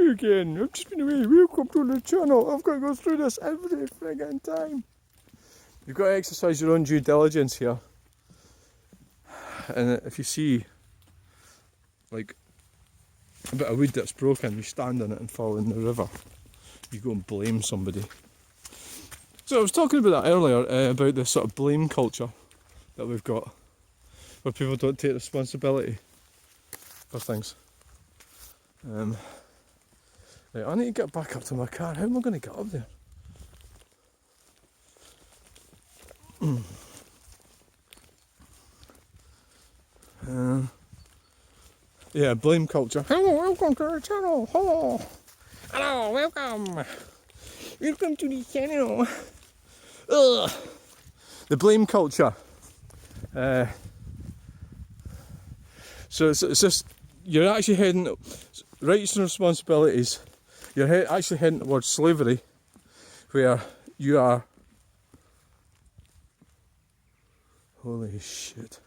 you again. I've just been away. Welcome to the channel. I've got to go through this every friggin' time. You've got to exercise your own due diligence here. And if you see like a bit of wood that's broken, you stand on it and fall in the river. You go and blame somebody. So I was talking about that earlier, about this sort of blame culture that we've got, where people don't take responsibility for things. Right, I need to get back up to my car. How am I going to get up there? Yeah, blame culture. Hello, welcome to the channel. Hello. Hello, welcome. Welcome to the channel. Ugh. The blame culture. So it's just, you're actually heading, rights and responsibilities, you're actually heading towards slavery, where you are, holy shit,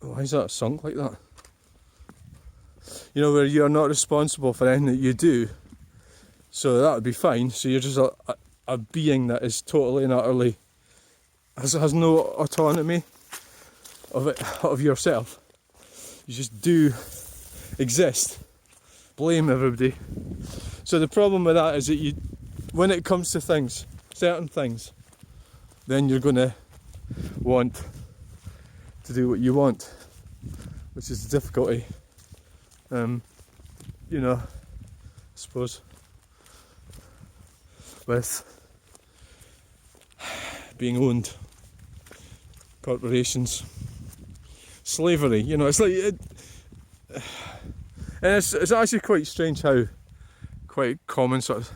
why is that sunk like that? You know, where you're not responsible for anything that you do, so that would be fine. So you're just a being that is totally and utterly, has no autonomy of yourself. You just do exist, blame everybody. So the problem with that is that when it comes to things, certain things, then you're going to want to do what you want, which is the difficulty. You know, I suppose, with being owned, corporations, slavery, you know, it's like, and it's actually quite strange how quite common sort of,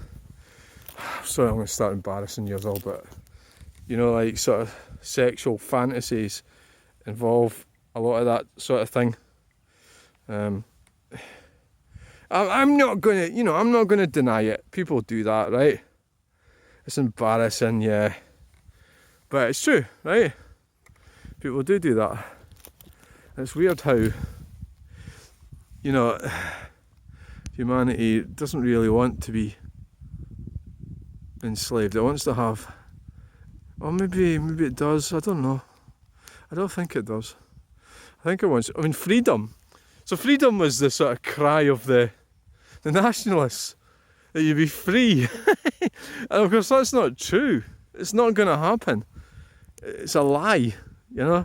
sorry, I'm going to start embarrassing you all, but, you know, like sort of sexual fantasies involve a lot of that sort of thing. I'm not gonna, you know, I'm not gonna deny it. People do that, right? It's embarrassing, yeah, but it's true, right? People do that. And it's weird how, you know, humanity doesn't really want to be enslaved. It wants to have, or maybe it does. I don't know. I don't think it does. I think it wants, I mean, freedom. So freedom was the sort of cry of the nationalists, that you'd be free. And of course that's not true. It's not going to happen. It's a lie, you know.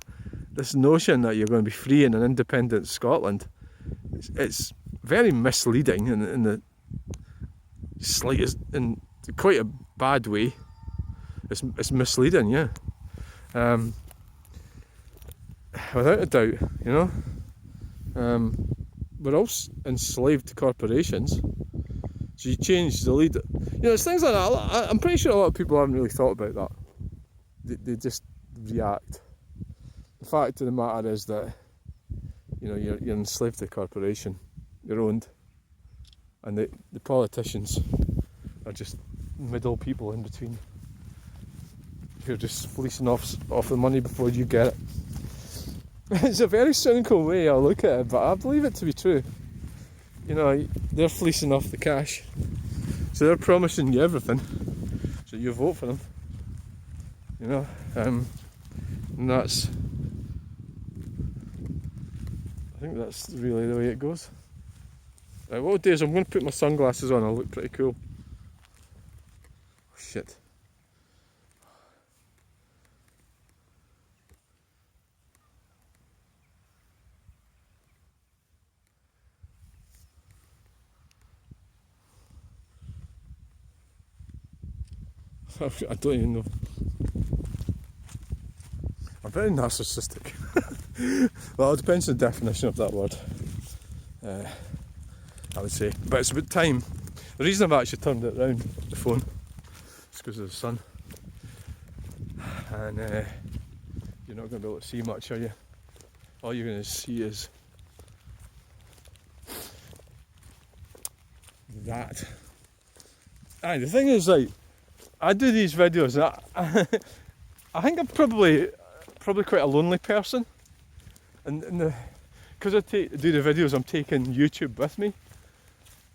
This notion that you're going to be free in an independent Scotland, it's very misleading in the slightest, in quite a bad way. It's misleading, yeah. Without a doubt, you know. We're all enslaved to corporations, so you change the leader. You know, it's things like that. I'm pretty sure a lot of people haven't really thought about that. They just react. The fact of the matter is that, you know, you're enslaved to a corporation, you're owned, and the politicians are just middle people in between, who are just fleecing off the money before you get it. It's a very cynical way I look at it, but I believe it to be true. You know, they're fleecing off the cash, so they're promising you everything, so you vote for them. You know, and that's, I think that's really the way it goes. Right, what I'll do is I'm going to put my sunglasses on. I'll look pretty cool. Oh, shit. I don't even know. I'm very narcissistic. Well, it depends on the definition of that word, I would say. But it's about time. The reason I've actually turned it around, the phone, is because of the sun. And you're not going to be able to see much, are you? All you're going to see is that. Aye, the thing is, like, I do these videos, and I think I'm probably quite a lonely person, and because I do the videos, I'm taking YouTube with me,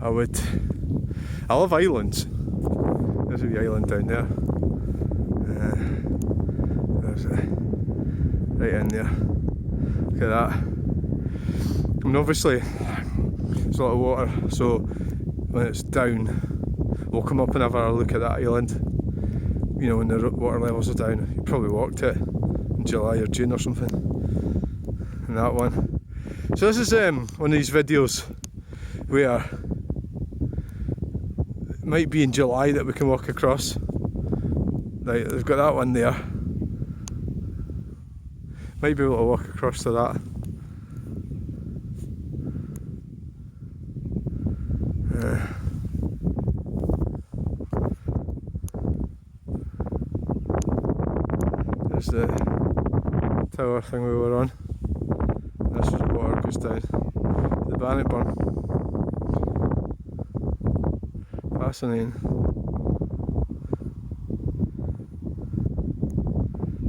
I love islands. There's a wee island down there. There's right in there. Look at that. I mean, obviously, there's a lot of water, so when it's down, we'll come up and have a look at that island. You know, when the water levels are down. You probably walked it in July or June or something. And that one. So this is one of these videos where it might be in July that we can walk across. Like, they've got that one there. Might be able to walk across to that. There's the tower thing we were on. This is where water goes down. The Bannock Burn. Fascinating.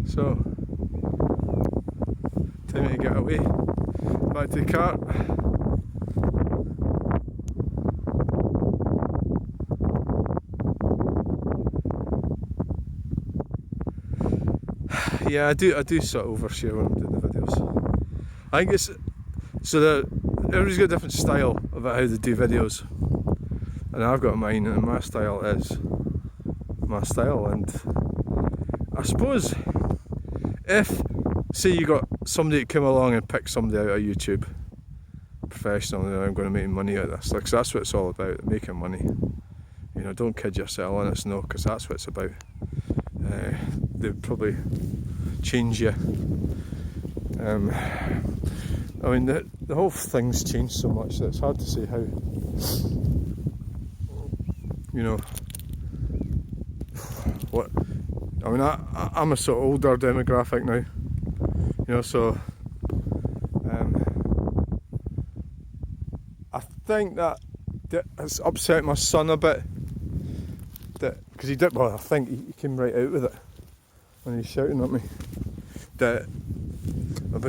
So, time to get away. Back to the cart. Yeah, I do sort of overshare when I'm doing the videos. I think it's so that everybody's got a different style about how they do videos, and I've got mine, and my style is my style. And I suppose if, say, you got somebody to come along and pick somebody out of YouTube professionally, and I'm going to make money out of this, like, 'cause that's what it's all about, making money. You know, don't kid yourself, and it's no, because that's what it's about. They'd probably change you. I mean, the whole thing's changed so much that it's hard to say how. You know, what? I mean, I'm a sort of older demographic now. You know, so I think that has upset my son a bit. Because he did, well, I think he came right out with it when he's shouting at me about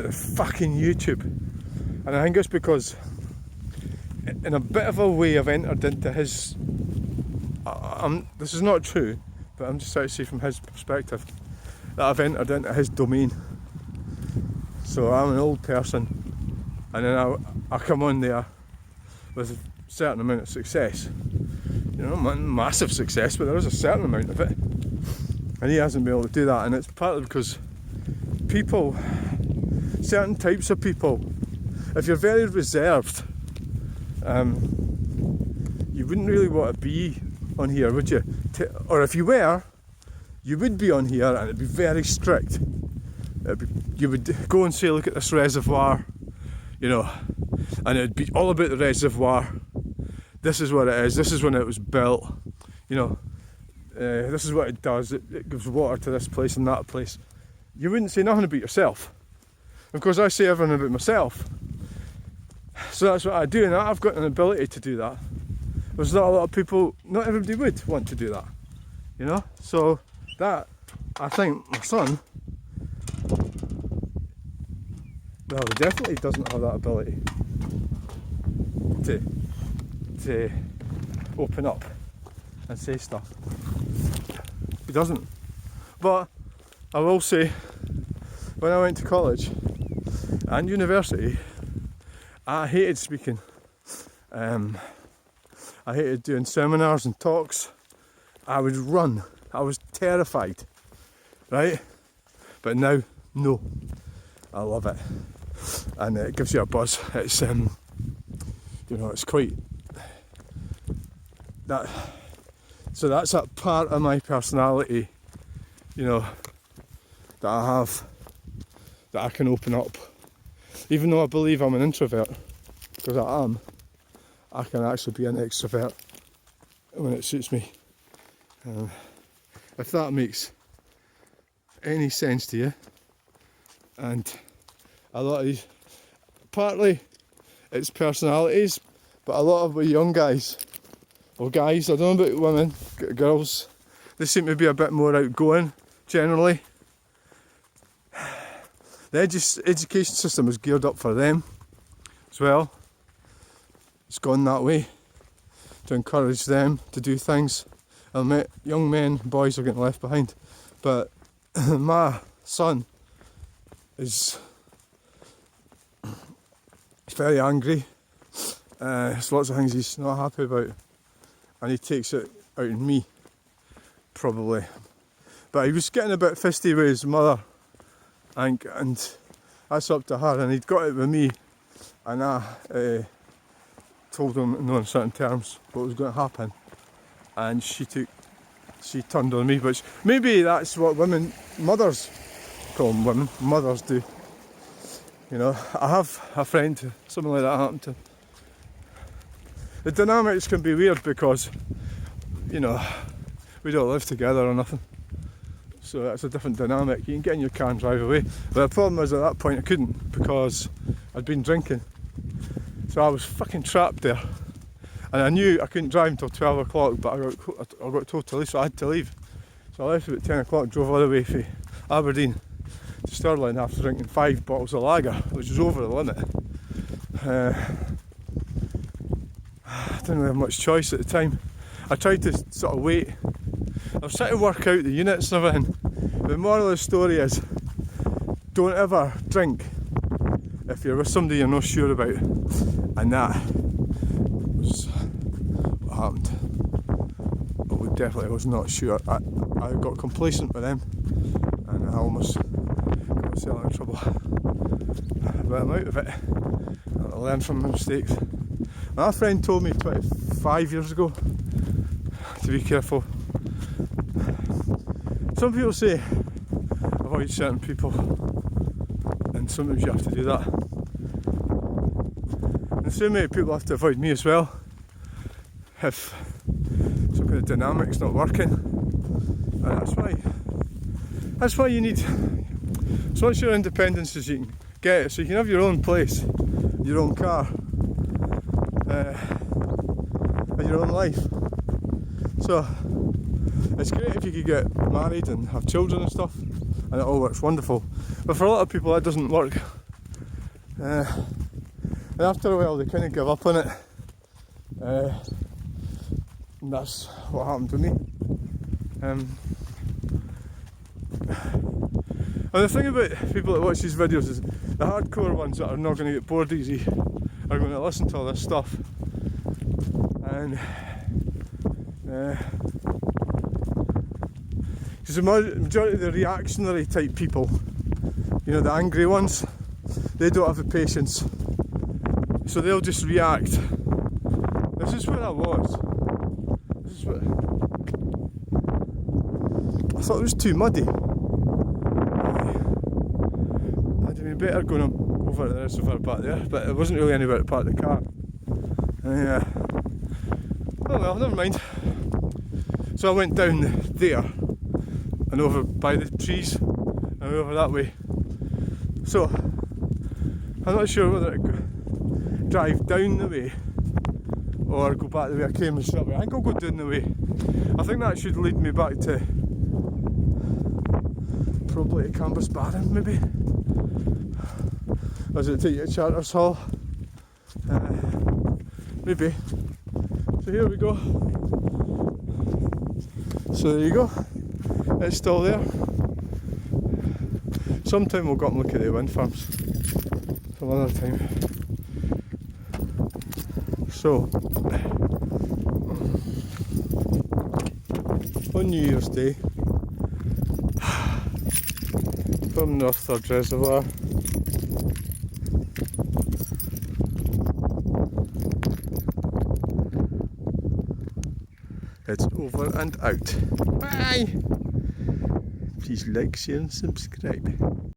the fucking YouTube. And I think it's because, in a bit of a way, I've entered into his. This is not true, but I'm just trying to see from his perspective that I've entered into his domain. So I'm an old person, and then I come on there with a certain amount of success. You know, massive success, but there is a certain amount of it, and he hasn't been able to do that. And it's partly because people, certain types of people, if you're very reserved, you wouldn't really want to be on here, would you? Or if you were, you would be on here, and it'd be very strict. You would go and say, look at this reservoir, you know, and it'd be all about the reservoir. This is what it is, this is when it was built, you know, this is what it does, it gives water to this place and that place. You wouldn't say nothing about yourself. Of course, I say everything about myself. So that's what I do, and I've got an ability to do that. There's not a lot of people, not everybody would want to do that, you know. So that, I think my son, well, he definitely doesn't have that ability to open up and say stuff. He doesn't. But I will say, when I went to college and university, I hated speaking. I hated doing seminars and talks. I would run. I was terrified, right? But now, no. I love it. And it gives you a buzz. It's, you know, it's quite... that. So that's a part of my personality, you know, that I have, that I can open up. Even though I believe I'm an introvert, because I am, I can actually be an extrovert when it suits me. If that makes any sense to you. And a lot of these, partly it's personalities, but a lot of the young guys, or guys, I don't know about women, girls, they seem to be a bit more outgoing generally. The education system is geared up for them as well. It's gone that way. to encourage them to do things. Young men, boys are getting left behind. But my son is very angry. There's lots of things he's not happy about, and he takes it out on me, probably. But he was getting a bit fisty with his mother, and that's up to her, and he'd got it with me, and I told him in no certain terms what was going to happen, and she turned on me, which maybe that's what mothers do. You know, I have a friend who something like that happened to. The dynamics can be weird because, you know, we don't live together or nothing. So that's a different dynamic. You can get in your car and drive away. But the problem is at that point I couldn't because I'd been drinking. So I was fucking trapped there. And I knew I couldn't drive until 12 o'clock, but I got told to leave, so I had to leave. So I left about 10 o'clock, drove all the way from Aberdeen to Stirling after drinking 5 bottles of lager, which was over the limit. I didn't really have much choice at the time. I tried to sort of wait. I was trying to work out the units and everything. The moral of the story is, don't ever drink if you're with somebody you're not sure about. And that was what happened. But definitely was not sure. I got complacent with them, and I almost got myself in trouble. But I'm out of it. I learned from my mistakes. My friend told me 25 years ago to be careful. Some people say avoid certain people, and sometimes you have to do that. In the same way, people have to avoid me as well if some kind of dynamic's not working. And that's why you need as much your independence as you can get, so you can have your own place, your own car, and your own life. So it's great if you could get married and have children and stuff, and it all works wonderful. But for a lot of people that doesn't work. And after a while they kind of give up on it. And that's what happened to me. And the thing about people that watch these videos is the hardcore ones that are not going to get bored easy are going to listen to all this stuff. And because the majority of the reactionary type people, you know, the angry ones, they don't have the patience. So they'll just react. This is where I was. I thought it was too muddy. I'd have been better going over to the reservoir back there, but it wasn't really anywhere to park the car. Yeah. Oh well, never mind. So I went down there and over by the trees and over that way. So I'm not sure whether to drive down the way or go back the way I came and straight away. I think I'll go down the way. I think that should lead me back to probably to Cambus Barron, maybe. Or does it take you to Charters Hall? Maybe. So here we go. So there you go. It's still there. Sometime we'll go up and look at the wind farms. Some other time. So on New Year's Day, from North Third Reservoir, it's over and out. Bye! Please like, share and subscribe.